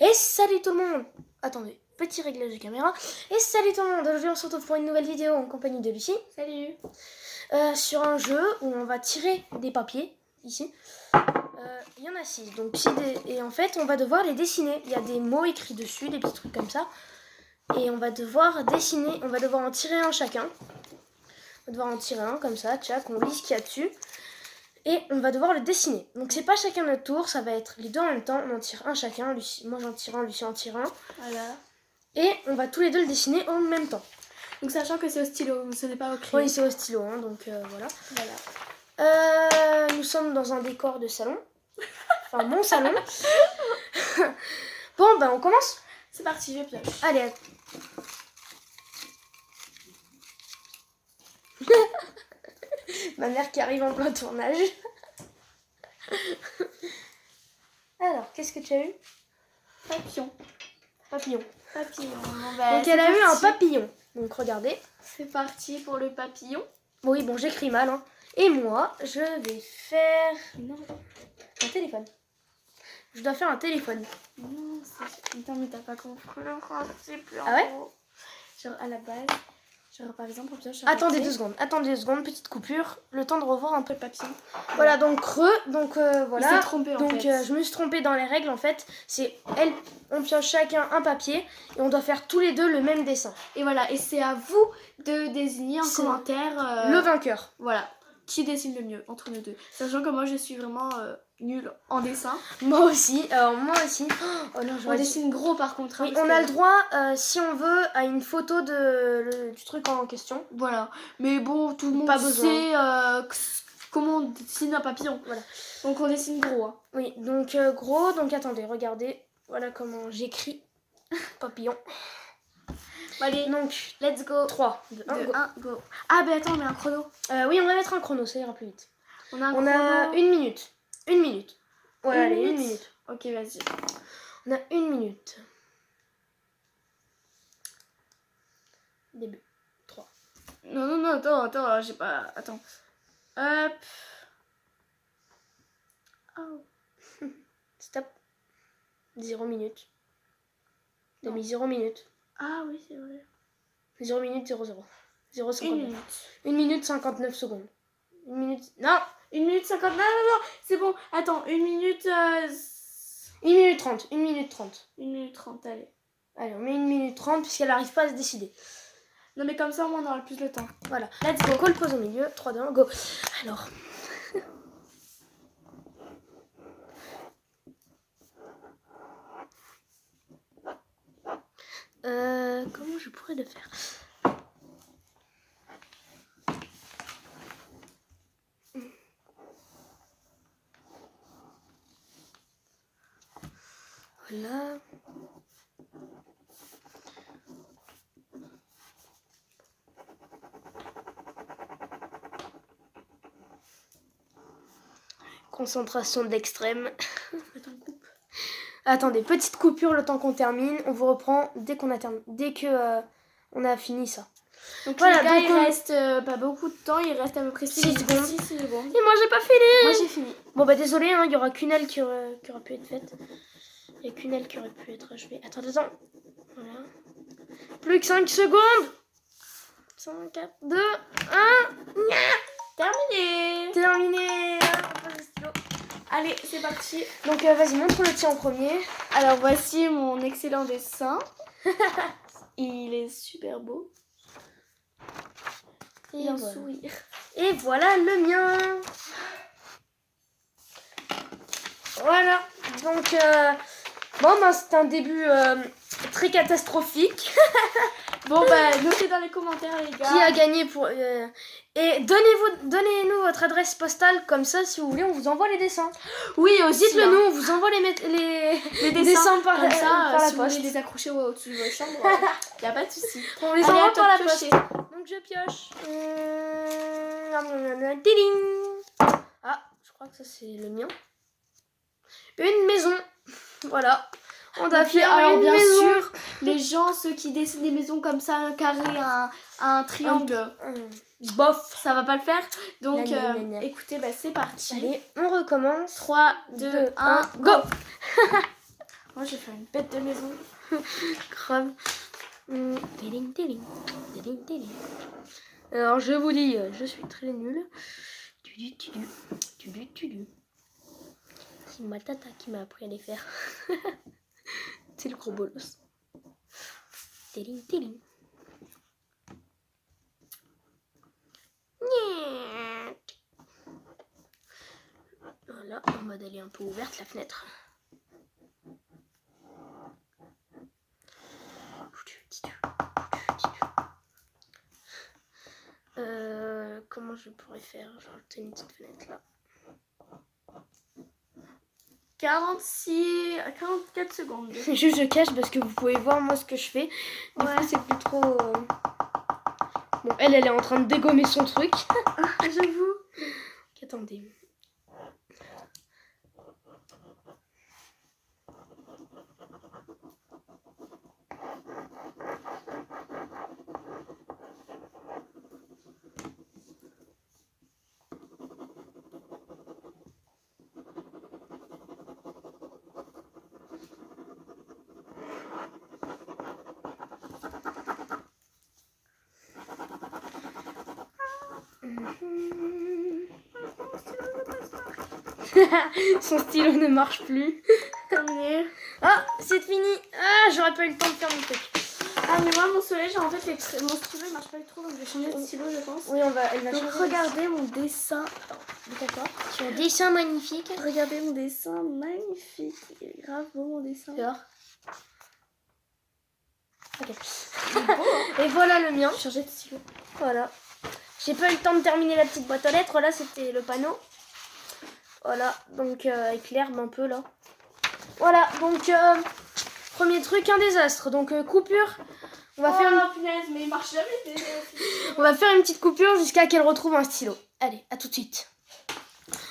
Et salut tout le monde. Attendez, petit réglage de caméra. Et salut tout le monde. Aujourd'hui on se retrouve pour une nouvelle vidéo en compagnie de Lucie. Salut. Sur un jeu où on va tirer des papiers, ici. Il y en a 6, donc et en fait on va devoir les dessiner. Il y a des mots écrits dessus, des petits trucs comme ça. Et on va devoir dessiner, on va devoir en tirer un chacun. On va devoir en tirer un comme ça, tchac, on lit ce qu'il y a dessus. Et on va devoir le dessiner. Donc c'est pas chacun notre tour, ça va être les deux en même temps. On en tire un chacun, Lucie, moi j'en tire un, Lucie en tire un. Voilà. Et on va tous les deux le dessiner en même temps. Donc sachant que c'est au stylo, ce n'est pas au crayon. Oui, c'est au stylo, hein, donc voilà. Voilà. Nous sommes dans un décor de salon. Enfin, mon salon. Bon, ben on commence. C'est parti, je pioche. Allez. Ma mère qui arrive en plein tournage. Alors, qu'est-ce que tu as eu? Papillon. Papillon. Papillon. Donc elle a eu un papillon. Donc regardez. C'est parti pour le papillon. Oui, bon, j'écris mal. Hein. Et moi, je vais faire... Non. Un téléphone. Je dois faire un téléphone. Non, c'est... Attends, mais t'as pas compris le principe. Ah ouais? Genre à la base, genre par exemple, on pioche. Attendez 2 secondes. Attendez 2 secondes, petite coupure. Le temps de revoir un peu le papillon. Ouais. Voilà, donc creux. Donc voilà. Il s'est trompé en fait. Je me suis trompée dans les règles en fait. C'est on pioche chacun un papier et on doit faire tous les deux le même dessin. Et voilà, et c'est à vous de désigner en commentaire le vainqueur. Voilà, qui dessine le mieux entre nous deux. Sachant que moi je suis vraiment nulle en dessin. Moi aussi. Moi aussi. Oh non, on dessine gros par contre. Oui, on a le droit, si on veut, à une photo du truc en question. Voilà. Mais bon, tout le monde sait comment on dessine un papillon. Voilà. Donc on dessine gros. Hein. Oui, donc gros. Donc attendez, regardez. Voilà comment j'écris papillon. Allez, donc let's go. 3, 2, 1, go. Go. Ah, ben attends, on met un chrono. Oui, on va mettre un chrono, ça ira plus vite. On a un chrono. A 1 minute. 1 minute. Ouais, allez, 1 minute. Ok, vas-y. On a 1 minute. Début. 3. Non, attends, j'ai pas... Attends. Hop. Oh. Stop. 0 minute. T'as mis 0 minute. Ah oui, c'est vrai. 0 minute, 0, 0. 0, 59. 1 minute. 1 minute 59 secondes. 1 minute... Non, 1 minute 50... Non, c'est bon. Attends, 1 minute... 1 minute 30. 1 minute 30. 1 minute 30, allez. Allez, on met 1 minute 30 puisqu'elle n'arrive pas à se décider. Non, mais comme ça, on aura plus le temps. Voilà. Let's go. Call pose au milieu. 3, 2, 1, go. Alors... comment je pourrais le faire? Voilà. Concentration d'extrême. Attendez, petite coupure le temps qu'on termine. On vous reprend dès qu'on a terminé, dès que on a fini ça. Donc voilà, les gars, il reste pas beaucoup de temps, il reste à peu près 6 secondes. 6 secondes. Et moi j'ai pas fini. Moi j'ai fini. Bon bah désolé, hein, il y aura qu'une aile qui aurait pu être faite. Il y a qu'une aile qui aurait pu être achevée. Attends. Voilà. Plus que 5 secondes. 5, 4, 2, 1. Terminé. Allez, c'est parti. Donc vas-y, montre le tien en premier. Alors voici mon excellent dessin. Il est super beau. Et un sourire. Et voilà le mien. Voilà. Donc bon, ben, c'est un début très catastrophique. Bon bah notez dans les commentaires les gars. Qui a gagné pour et donnez-nous votre adresse postale, comme ça si vous voulez on vous envoie les dessins. Oui aussi. Dites-le nous, on vous envoie les dessins par comme ça, par la si poste. vous voulez les accrocher au-dessus de votre chambre, y a pas de souci. On les envoie par la poste. Donc je pioche. Ah, je crois que ça c'est le mien. Une maison. Voilà. On doit faire alors une bien maison. sûr, les gens, ceux qui dessinent des maisons comme ça, un carré, un triangle, bof, ça va pas le faire. Donc écoutez, bah, c'est parti. Allez, on recommence. 3, 2, 1, go. Moi, je vais faire une bête de maison. Grave. Alors, je vous dis, je suis très nulle. C'est ma tata qui m'a appris à les faire. C'est le gros bolos. Voilà, on va d'aller un peu ouverte la fenêtre. Comment je pourrais faire? Genre, j'ai une petite fenêtre là. 44 secondes. Juste je cache parce que vous pouvez voir moi ce que je fais. Du coup, c'est plus trop... Bon, elle est en train de dégommer son truc. J'avoue. Attendez. Son stylo ne marche plus. Ah, c'est fini. Ah, j'aurais pas eu le temps de faire mon truc. Ah, mais moi, mon soleil, en fait, mon stylo il marche pas du tout, donc je vais changer de stylo, je pense. Oui, elle va donc, changer. Regardez mon dessin. D'accord. Sur un dessin magnifique. Regardez mon dessin magnifique. Il est grave beau, mon dessin. D'accord. Ok. Et voilà le mien. Changer de stylo. Voilà. J'ai pas eu le temps de terminer la petite boîte aux lettres. Là, c'était le panneau. Voilà. Donc, avec l'herbe un peu là. Voilà. Donc, premier truc, un désastre. Donc, coupure. On va faire une... punaise, mais il marche jamais. On va faire une petite coupure jusqu'à qu'elle retrouve un stylo. Allez, à tout de suite.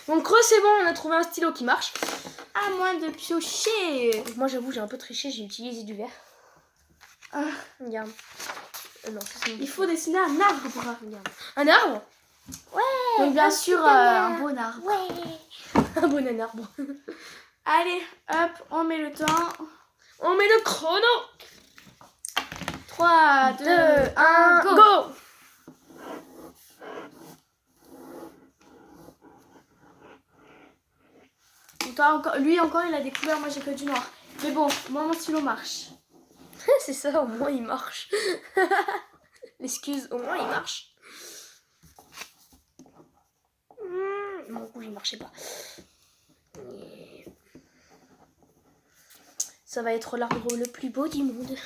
Donc, c'est bon, on a trouvé un stylo qui marche. À moins de piocher. Moi, j'avoue, j'ai un peu triché. J'ai utilisé du verre. Regarde. Non, il faut dessiner un arbre. Regarde. Un arbre? Ouais. Donc bien sûr un bon arbre. Ouais. Un bon arbre. Allez, hop, on met le temps. On met le chrono. 3, 2, 1, go. Lui encore, il a des couleurs, moi j'ai que du noir. Mais bon, moi mon stylo marche. C'est ça, au moins il marche. L'excuse, au moins il marche. Mon rouge il marchait pas. Ça va être l'arbre le plus beau du monde.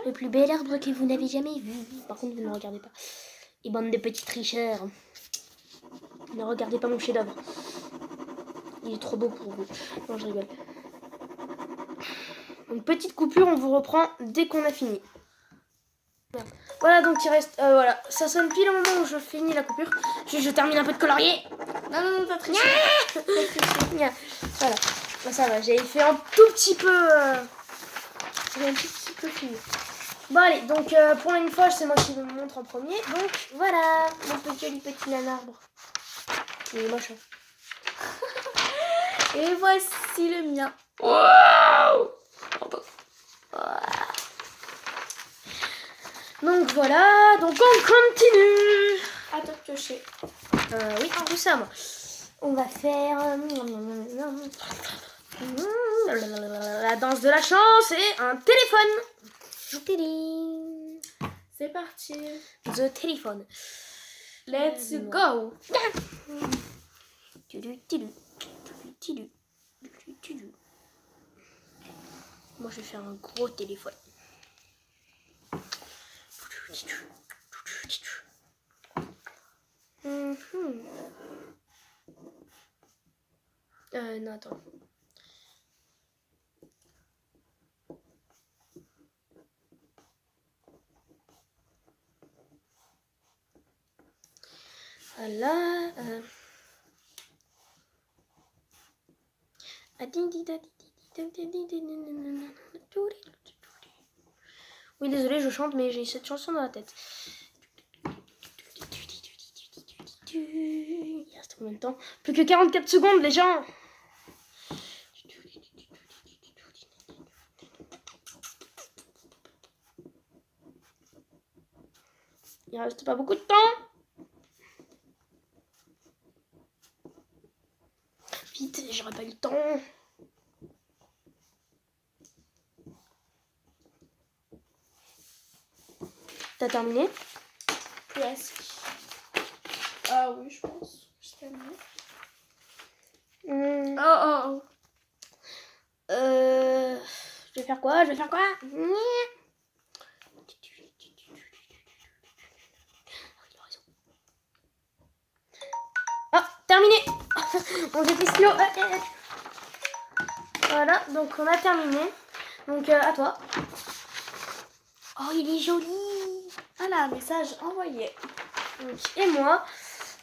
Le plus bel arbre que vous n'avez jamais vu. Par contre, vous ne regardez pas. Et bande de petits tricheurs. Ne regardez pas mon chef-d'œuvre. Il est trop beau pour vous. Non, je rigole. Une petite coupure, on vous reprend dès qu'on a fini. Voilà, donc il reste... voilà, ça sonne pile au moment où je finis la coupure. Je termine un peu de colorier. Non, t'as triché. Voilà, bah, ça va, j'ai fait un tout petit peu... J'ai un tout petit peu fini. Bon allez, donc pour une fois, c'est moi qui me montre en premier. Donc voilà, mon joli petit nanarbre. Il est moche. Et voici le mien. Wow. Donc voilà, donc on continue. À toi de piocher. Oui, tout ça moi. On va faire la danse de la chance et un téléphone. C'est parti. The téléphone. Let's go. Moi je vais faire un gros téléphone. Non, attends. Voilà. Oui, désolé, je chante, mais j'ai cette chanson dans la tête. Il reste combien de temps? Plus que 44 secondes, les gens. Il reste pas beaucoup de temps. Vite, j'aurais pas eu le temps. T'as terminé? Presque. Ah oui, je pense. J'ai terminé. Oh. Je vais faire quoi? Ah, terminé. Bon, j'ai fait stylo. Voilà, donc on a terminé. Donc à toi. Oh, il est joli. Voilà, message envoyé. Donc, et moi.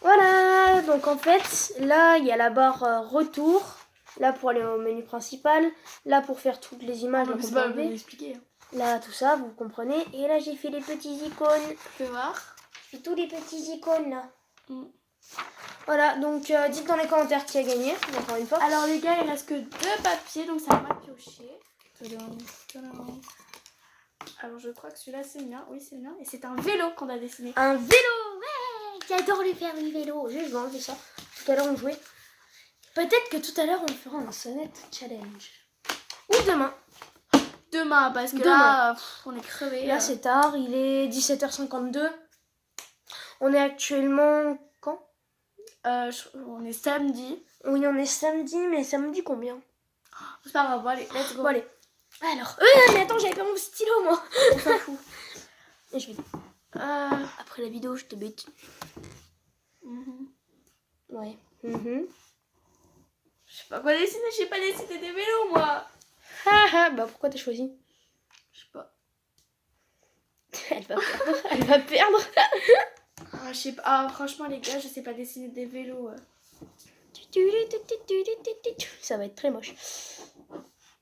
Voilà, donc en fait, là, il y a la barre retour. Là, pour aller au menu principal. Là, pour faire toutes les images. On va l'expliquer. Là, tout ça, vous comprenez. Et là, j'ai fait les petits icônes. Fais voir. J'ai fait tous les petits icônes, là. Voilà, donc dites dans les commentaires qui a gagné, encore une fois. Alors les gars, il reste que 2 papiers, donc ça va piocher. Alors je crois que celui-là c'est le mien, oui c'est le mien. Et c'est un vélo qu'on a dessiné. Un vélo, ouais. J'adore les faire, les vélos. Je vais enlever ça. Tout à l'heure on jouait. Peut-être que tout à l'heure on fera un sonnette challenge. Ou demain. Demain, parce que là, on est crevé. Là c'est tard, il est 17h52. On est actuellement... Quand on est samedi. Oui, on est samedi, mais samedi combien? C'est pas grave, bon, allez, let's go. Bon, allez. Alors, mais attends, j'avais pas mon stylo, moi. On s'en fout. Et je vais... Après la vidéo, je te bute. Ouais. Je sais pas quoi dessiner, j'ai pas dessiné des vélos, moi. Bah, pourquoi t'as choisi? Je sais pas. Elle va perdre. Elle va perdre. Je sais pas. Franchement, les gars, je sais pas dessiner des vélos. Ça va être très moche.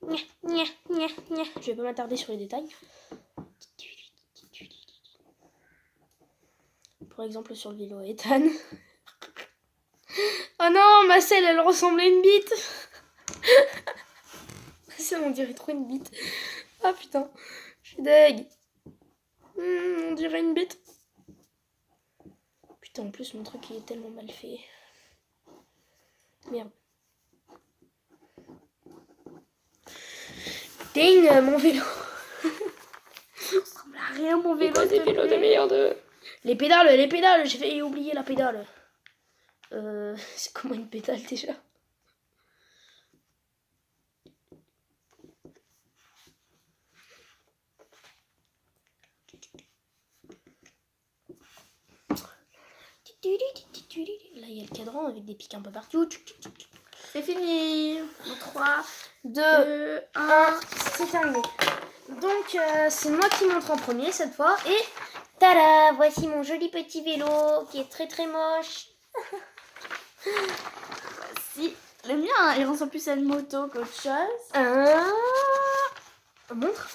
Je vais pas m'attarder sur les détails. Par exemple, sur le vélo Ethan. Oh non, ma selle, elle ressemblait à une bite. Ça, on dirait trop une bite. Ah putain, je suis deg. On dirait une bite. Putain, en plus, mon truc, il est tellement mal fait. Merde. Ding, mon vélo. Ça ressemble à rien, mon vélo. Des vélos de merde. Les pédales, j'ai fait oublier la pédale. C'est comment une pédale déjà? Là, il y a le cadran avec des pics un peu partout. C'est fini. 3, 2, 1, c'est terminé. Donc, c'est moi qui montre en premier cette fois. Et tada, voici mon joli petit vélo qui est très très moche. Voici le mien. Il ressemble plus à une moto qu'autre chose. Montre.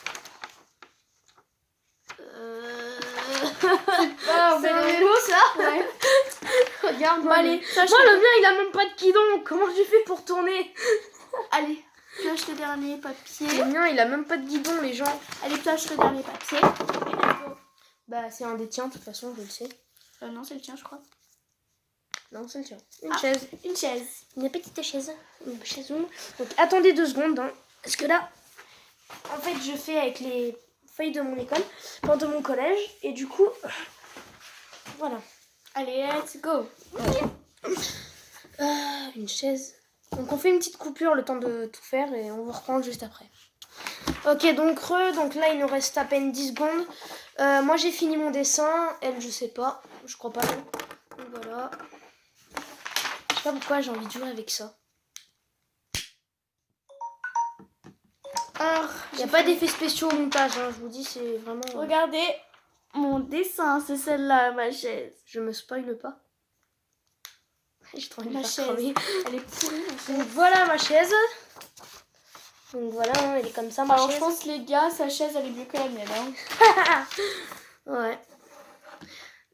C'est un vélo ça? Ouais. Regarde-moi. Allez, moi le mien il a même pas de guidon. Comment j'ai fait pour tourner? Allez, pioche le dernier papier. Le mien il a même pas de guidon, les gens. Allez, pioche le dernier papier. Bah c'est un des tiens, de toute façon, je le sais. Non, c'est le tien, je crois. Non, c'est le tien. Une chaise. Une chaise. Une petite chaise. Une chaise. Donc attendez 2 secondes. Hein, parce que là, en fait, je fais avec les feuilles de mon école, enfin de mon collège. Et du coup, voilà. Allez, let's go. Une chaise. Donc on fait une petite coupure le temps de tout faire et on va reprendre juste après. Ok, donc donc là il nous reste à peine 10 secondes. Moi j'ai fini mon dessin, elle je sais pas, je crois pas. Donc voilà. Je sais pas pourquoi j'ai envie de jouer avec ça. Alors, il n'y a pas d'effets spéciaux au montage, hein, je vous dis, c'est vraiment... Regardez mon dessin, c'est celle-là, ma chaise. Je me spoile pas. J'ai trop envie de ma faire chaise. crever. Elle est pourrie, ma chaise. Donc voilà ma chaise. Donc voilà, elle est comme ça ma Alors chaise. je pense les gars, sa chaise elle est mieux que la mienne. Hein. Ouais.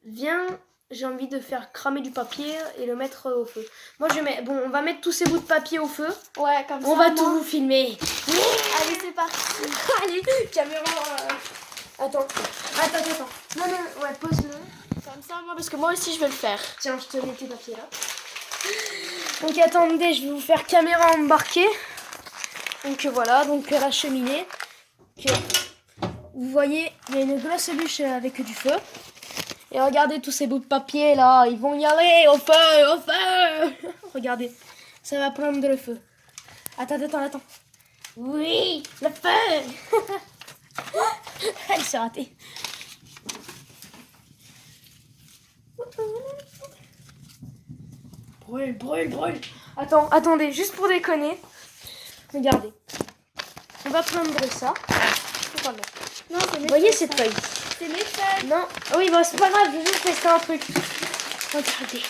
Viens, j'ai envie de faire cramer du papier et le mettre au feu. Moi je mets... Bon, on va mettre tous ces bouts de papier au feu. Ouais, comme ça. On va tout vous filmer. Allez, c'est parti. Allez, caméra... Attends. Non, ouais, pose-le. comme ça, moi, parce que moi aussi, je vais le faire. Tiens, je te mets tes papiers là. Donc attendez, je vais vous faire caméra embarquée. Donc voilà, donc la cheminée. Vous voyez, il y a une grosse bûche avec du feu. Et regardez tous ces bouts de papier là, ils vont y aller au feu, au feu. Regardez, ça va prendre le feu. Attends. Oui, le feu. Elle s'est ratée. Brûle. Attendez, juste pour déconner. Regardez. On va prendre ça. Non, c'est vous voyez cette feuille? C'est mes feuilles. Non. Oui, bon, c'est pas grave, je vais juste tester un truc. Regardez.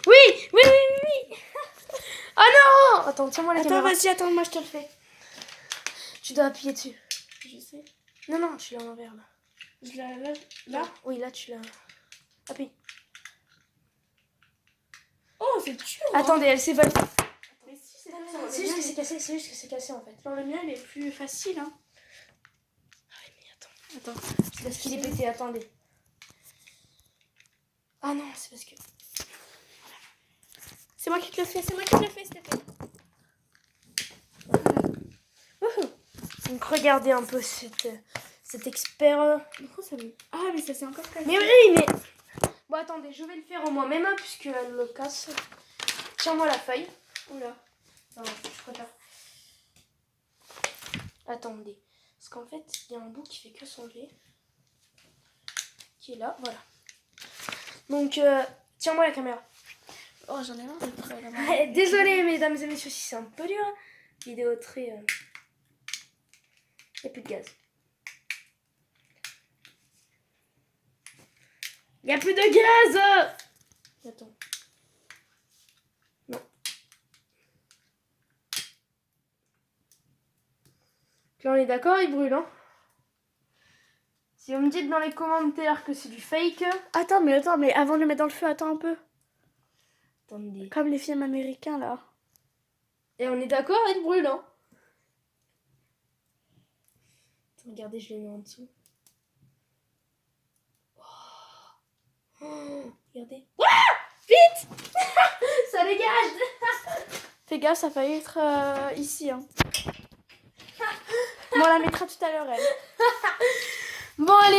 Oui. Ah non! Attends, tiens-moi la caméra. Vas-y, attends, moi je te le fais. Tu dois appuyer dessus. Je sais. Non, tu l'as en l'envers là. Là? Oui, là tu l'as. Appuie. Oh, c'est dur. Attendez, elle s'est volée. Mais si, C'est juste que c'est cassé en fait. Dans le mien, il est plus facile, hein. Ah oui, mais attends. C'est parce qu'il est pété, attendez. Ah non, c'est parce que... C'est moi qui te le fais, s'il te plaît. Donc regardez un peu cet expert. Pourquoi ça me... Ah, mais ça c'est encore cassé. Mais oui, mais... Bon, attendez, je vais le faire moi-même, puisqu'elle le casse. Tiens-moi la feuille. Oula. Non, je préfère. Attendez. Parce qu'en fait, il y a un bout qui fait que s'enlever. Qui est là, voilà. Donc, tiens-moi la caméra. Oh, j'en ai marre d'être là. Désolée, mesdames et messieurs, si c'est un peu dur. Vidéo très... Il n'y a plus de gaz. Il n'y a plus de gaz. Attends. Non. Là, on est d'accord, il brûle, hein. Si vous me dites dans les commentaires que c'est du fake... Attends, mais avant de le mettre dans le feu, attends un peu. Attendez. Comme les films américains, là. Et on est d'accord, il brûle, hein. Regardez, je l'ai mis en dessous. Oh, regardez. Vite. Ça dégage. Fais gaffe, ça a failli être ici, hein. Bon, on la mettra tout à l'heure, elle. Bon, allez.